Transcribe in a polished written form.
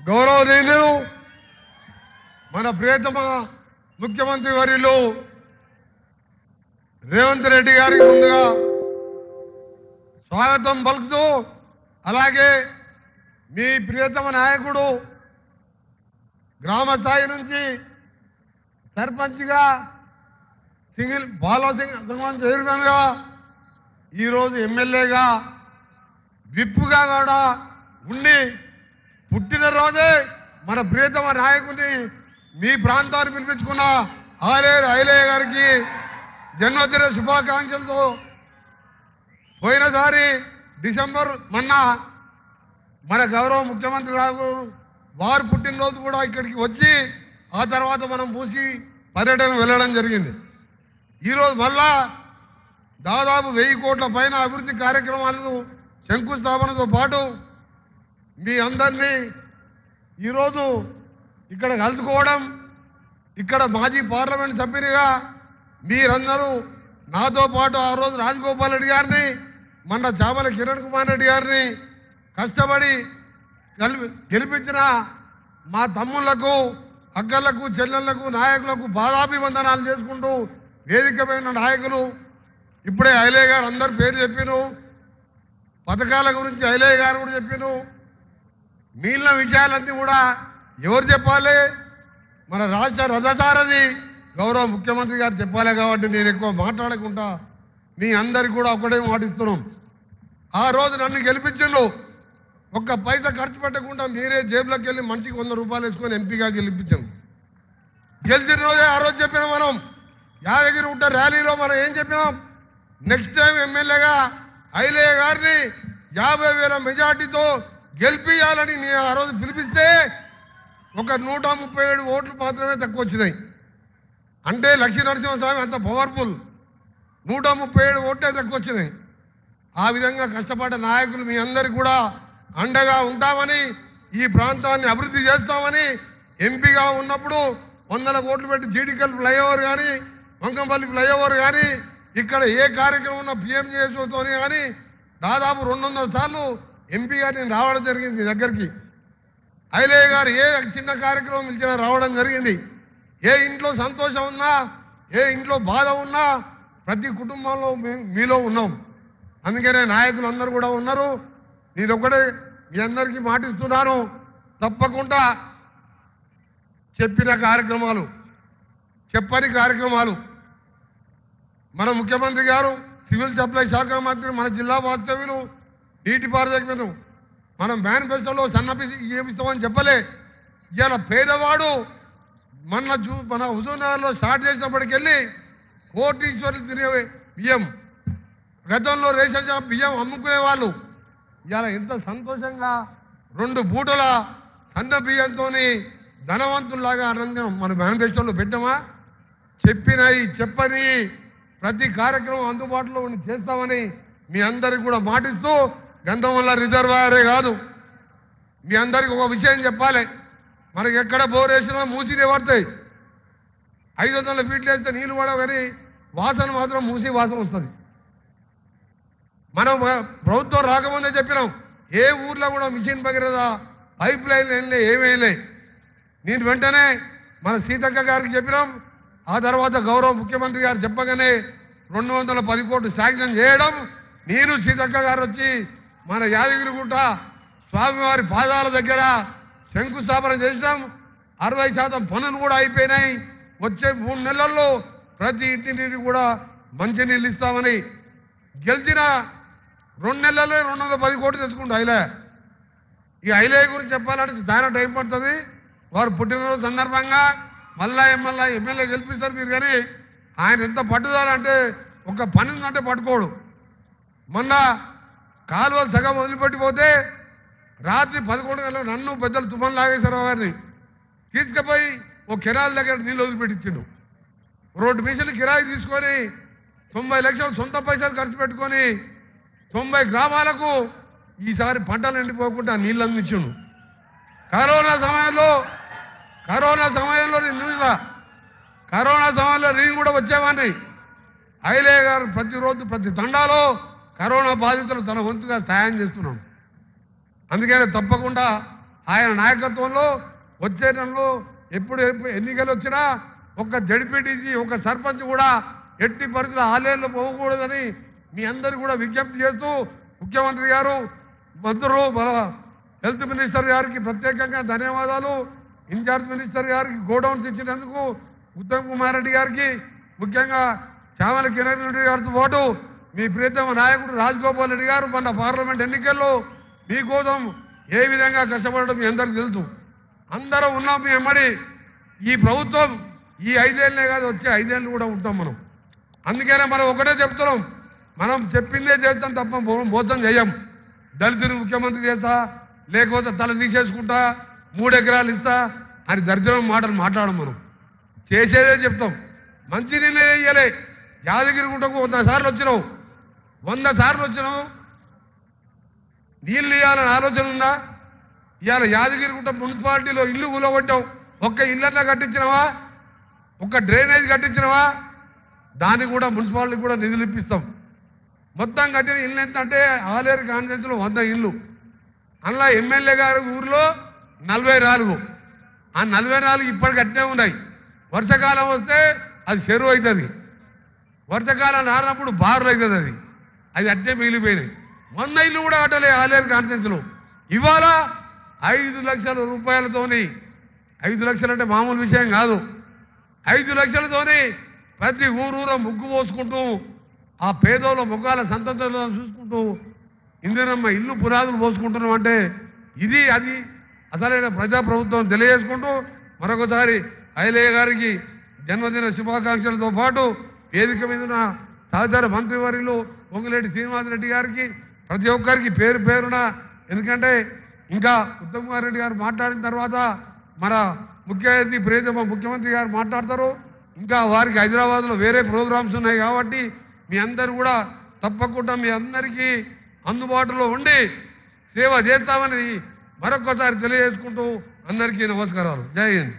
గౌరవనీయులు మన ప్రియతమ ముఖ్యమంత్రి వర్యులు రేవంత్ రెడ్డి గారికి ముందుగా స్వాగతం పలుకుతూ, అలాగే మీ ప్రియతమ నాయకుడు గ్రామ స్థాయి నుంచి సర్పంచ్గా సింగిల్ బాలసింగ్ చైర్మన్గా ఈరోజు ఎమ్మెల్యేగా విప్పుగా కూడా ఉండి పుట్టినరోజే మన ప్రియతమ నాయకుని మీ ప్రాంతాన్ని పిలిపించుకున్న ఐలయ్య గారికి జన్మదిన శుభాకాంక్షలతో పోయినసారి డిసెంబర్ మన గౌరవ ముఖ్యమంత్రి గారు వారు పుట్టినరోజు కూడా ఇక్కడికి వచ్చి ఆ తర్వాత మనం మూసి పర్యటన వెళ్ళడం జరిగింది. ఈరోజు మళ్ళా దాదాపు 1000 కోట్ల పైన అభివృద్ధి కార్యక్రమాలను శంకుస్థాపనతో పాటు మీ అందరినీ ఈరోజు ఇక్కడ కలుసుకోవడం, ఇక్కడ మాజీ పార్లమెంట్ సభ్యునిగా మీరందరూ నాతో పాటు ఆ రోజు రాజగోపాల్ రెడ్డి గారిని, మన చామల కిరణ్ కుమార్ రెడ్డి గారిని కష్టపడి గెలిపించిన మా తమ్ముళ్లకు, అక్కలకు, చెల్లెళ్లకు, నాయకులకు బాధాభివందనాలు చేసుకుంటూ వేదికమైన నాయకులు ఇప్పుడే ఐలయ్య గారు అందరు పేరు చెప్పిను, పథకాల గురించి ఐలయ్య గారు కూడా చెప్పిను. మిగిలిన విషయాలన్నీ కూడా ఎవరు చెప్పాలి? మన రాష్ట్ర రథసారథి గౌరవ ముఖ్యమంత్రి గారు చెప్పాలి. కాబట్టి నేను ఎక్కువ మాట్లాడకుండా మీ అందరికి కూడా ఒకటే మాటిస్తున్నాం. ఆ రోజు నన్ను గెలిపించిండ్రు, ఒక్క పైసా ఖర్చు పెట్టకుండా మీరే జేబులోకి వెళ్ళి మంచికి 100 రూపాయలు వేసుకొని ఎంపీగా గెలిపించాం. గెలిచిన రోజే ఆ రోజు చెప్పినాం. మనం యాదగిరి ఉంట ర్యాలీలో మనం ఏం చెప్పినాం? నెక్స్ట్ టైం ఎమ్మెల్యేగా ఐలయ్య గారిని 50,000 మెజార్టీతో గెలిపియాలని నేను ఆ రోజు పిలిపిస్తే ఒక 137 ఓట్లు మాత్రమే తక్కువ వచ్చినాయి. అంటే లక్ష్మీ నరసింహస్వామి అంత పవర్ఫుల్, 137 ఓట్లే తక్కువ వచ్చినాయి. ఆ విధంగా కష్టపడ్డ నాయకులు మీ అందరికి కూడా అండగా ఉంటామని, ఈ ప్రాంతాన్ని అభివృద్ధి చేస్తామని, ఎంపీగా ఉన్నప్పుడు 100 కోట్లు పెట్టి జీడికల్ ఫ్లైఓవర్ కానీ, వంకంపల్లి ఫ్లైఓవర్ కానీ, ఇక్కడ ఏ కార్యక్రమం ఉన్న పిఎంజేఎస్ఓతో కానీ దాదాపు 200 సార్లు ఎంపీగా నేను రావడం జరిగింది. మీ దగ్గరికి ఐలయ్య గారు ఏ చిన్న కార్యక్రమం ఇచ్చినా రావడం జరిగింది. ఏ ఇంట్లో సంతోషం ఉన్నా, ఏ ఇంట్లో బాధ ఉన్నా ప్రతి కుటుంబంలో మీలో ఉన్నాం. అందుకనే నాయకులు అందరూ కూడా ఉన్నారు. నేను ఒకటే మీ అందరికీ మాటిస్తున్నాను, తప్పకుండా చెప్పిన కార్యక్రమాలు, చెప్పని కార్యక్రమాలు మన ముఖ్యమంత్రి గారు, సివిల్ సప్లై శాఖ మంత్రి, మన జిల్లా వాస్తవ్యులు, నీటిపారుదల మంత్రి మనం మేనిఫెస్టోలో సన్నపిసి చేపిస్తామని చెప్పలే. ఇవాళ పేదవాడు మన హుజూర్నగర్లో స్టార్ట్ చేసినప్పటికెళ్ళి కోటీశ్వరులు తినే బియ్యం, గతంలో రేషన్ షాప్ బియ్యం అమ్ముకునే వాళ్ళు ఇవాళ ఎంత సంతోషంగా 2 బూటల సన్న బియ్యంతో ధనవంతుల్లాగా ఆనందం మన మేనిఫెస్టోలో పెట్టామా? చెప్పని ప్రతి కార్యక్రమం అందుబాటులో ఉండి చేస్తామని మీ అందరికి కూడా మాటిస్తూ, గంధంవల్ల రిజర్వాయరే కాదు మీ అందరికి ఒక విషయం చెప్పాలి. మనకి ఎక్కడ బోర్ వేసినా మూసినే పడతాయి. 500 ఫీట్లు వేస్తే నీళ్లు పడవు, కానీ వాసన మాత్రం మూసి వాసన వస్తుంది. మనం ప్రభుత్వం రాకముందే చెప్పినాం, ఏ ఊర్లో కూడా మిషన్ భగీరథ పైప్ లైన్ ఏమేలే. నేను వెంటనే మన సీతక్క గారికి చెప్పినాం. ఆ తర్వాత గౌరవ ముఖ్యమంత్రి గారు చెప్పగానే 210 కోట్లు శాంక్షన్ చేయడం, నేను సీతక్క గారు వచ్చి మన యాదగిరిగుట్ట స్వామివారి పాదాల దగ్గర శంకుస్థాపన చేసినాం. 60% పనులు కూడా అయిపోయినాయి. వచ్చే 3 నెలల్లో ప్రతి ఇంటిని కూడా మంచినీళ్ళు ఇస్తామని గెలిచిన 2 నెలల్లో 210 కోట్లు తెచ్చుకుంటా ఐలయ్య. ఈ ఐలయ్య గురించి చెప్పాలంటే చాలా టైం పడుతుంది. వారు పుట్టినరోజు సందర్భంగా మళ్ళా ఎమ్మెల్యే గెలిపిస్తారు మీరు, కానీ ఆయన ఎంత పట్టుదలంటే ఒక పని ఉందంటే పట్టుకోడు. మొన్న కాలువలు సగం వదిలిపెట్టిపోతే రాత్రి 11 గంటలకు నన్ను పెద్దలు తుమ్మల నాగేశ్వరరావు గారిని తీసుకుపోయి ఓ కెనాల్ దగ్గర నీళ్ళు వదిలిపెట్టించిండు. 2 మీటర్లు కిరాయి తీసుకొని 90 లక్షలు సొంత పైసలు ఖర్చు పెట్టుకొని 90 గ్రామాలకు ఈసారి పంటలు ఎండిపోకుండా నీళ్ళు అందించిండు. కరోనా సమయంలో నేను కూడా వచ్చేవాడిని. ఐలయ్య గారు ప్రతిరోజు ప్రతి తండాలో కరోనా బాధితులు తన వంతుగా సాయం చేస్తున్నాం. అందుకని తప్పకుండా ఆయన నాయకత్వంలో వచ్చే నెలలో ఎప్పుడు ఎన్నికలు వచ్చినా ఒక జడ్పీటీసీ ఒక సర్పంచ్ కూడా ఎట్టి పరిస్థితుల్లో ఆలయంలో పోకూడదని మీ అందరు కూడా విజ్ఞప్తి చేస్తూ ముఖ్యమంత్రి గారు మంత్రులు మన హెల్త్ మినిస్టర్ గారికి ప్రత్యేకంగా ధన్యవాదాలు, ఇన్ఛార్జ్ మినిస్టర్ గారికి గోడౌన్స్ ఇచ్చినందుకు, ఉత్తమ్ కుమార్ రెడ్డి గారికి, ముఖ్యంగా చామల కిరణ్ రెడ్డి గారితో పాటు మీ ప్రియతమ నాయకుడు రాజగోపాల్ రెడ్డి గారు మన పార్లమెంట్ ఎన్నికల్లో మీకోసం ఏ విధంగా కష్టపడడం మీ అందరికీ తెలుసు. అందరం ఉన్నాం మీ అమ్మడి. ఈ ప్రభుత్వం ఈ 5 ఏళ్ళే కాదు, వచ్చే 5 ఏళ్ళు కూడా ఉంటాం మనం. అందుకనే మనం ఒకటే చెప్తున్నాం, మనం చెప్పిందే చేస్తాం తప్ప మోసం చేయం. దళితుని ముఖ్యమంత్రి చేస్తా, లేకపోతే తల తీసేసుకుంటా, 3 ఎకరాలు ఇస్తా అని దరిద్రం మాటలు మాట్లాడడం. మనం చేసేదే చెప్తాం. మంచి నిర్ణయం ఇయ్యలే. యాదగిరిగుట్టకు 100 సార్లు వచ్చినావు, 100 సార్లు వచ్చినావు. నీళ్ళు ఇవ్వాలని ఆలోచన ఉందా? ఇవాళ యాదగిరిగుట్ట మున్సిపాలిటీలో ఇల్లు కూలగొట్టావు. ఒక్క ఇల్లన్నా కట్టించినవా? ఒక్క డ్రైనేజ్ కట్టించినవా? దానికి కూడా మున్సిపాలిటీ కూడా నిధులు ఇప్పిస్తాం. మొత్తం కట్టిన ఇల్లు ఎంత అంటే ఆలేరు కాన్స్టిట్యూన్సీలో 100 ఇల్లు. అందులో ఎమ్మెల్యే గారి ఊరిలో 44. ఆ 44 ఇప్పటికి అట్నే ఉన్నాయి. వర్షాకాలం వస్తే అది చెరువు అవుతుంది, వర్షాకాలం రానప్పుడు బారులు అవుతుంది. అది అట్నే మిగిలిపోయినాయి. 100 ఇల్లు కూడా కట్టలే ఆలేరు కాన్స్టిట్యూన్సీలో. ఇవాళ 5 లక్షల రూపాయలతోని, 5 లక్షలు అంటే మామూలు విషయం కాదు, 5 లక్షలతోని ప్రతి ఊరూరో ముగ్గు పోసుకుంటూ ఆ పేదోళ్ళ ముఖాల సంతోషాలను చూసుకుంటూ ఇందిరమ్మ ఇల్లు పునాదులు పోసుకుంటున్నాం. అంటే ఇది అది అసలైన ప్రజాప్రభుత్వం తెలియజేసుకుంటూ మరొకసారి ఐలయ్య గారికి జన్మదిన శుభాకాంక్షలతో పాటు వేదిక మీద ఉన్న సహచార మంత్రివర్యులు పొంగులేటి శ్రీనివాసరెడ్డి గారికి ప్రతి ఒక్కరికి పేరు పేరున, ఎందుకంటే ఇంకా ఉత్తమ్ కుమార్ రెడ్డి గారు మాట్లాడిన తర్వాత మన ముఖ్య అతిథి ప్రియతమ ముఖ్యమంత్రి గారు మాట్లాడతారు. ఇంకా వారికి హైదరాబాద్లో వేరే ప్రోగ్రామ్స్ ఉన్నాయి కాబట్టి మీ అందరూ కూడా తప్పకుండా మీ అందరికీ అందుబాటులో ఉండి సేవ చేస్తామని మరొకసారి తెలియజేసుకుంటూ అందరికీ నమస్కారాలు. జై హింద్.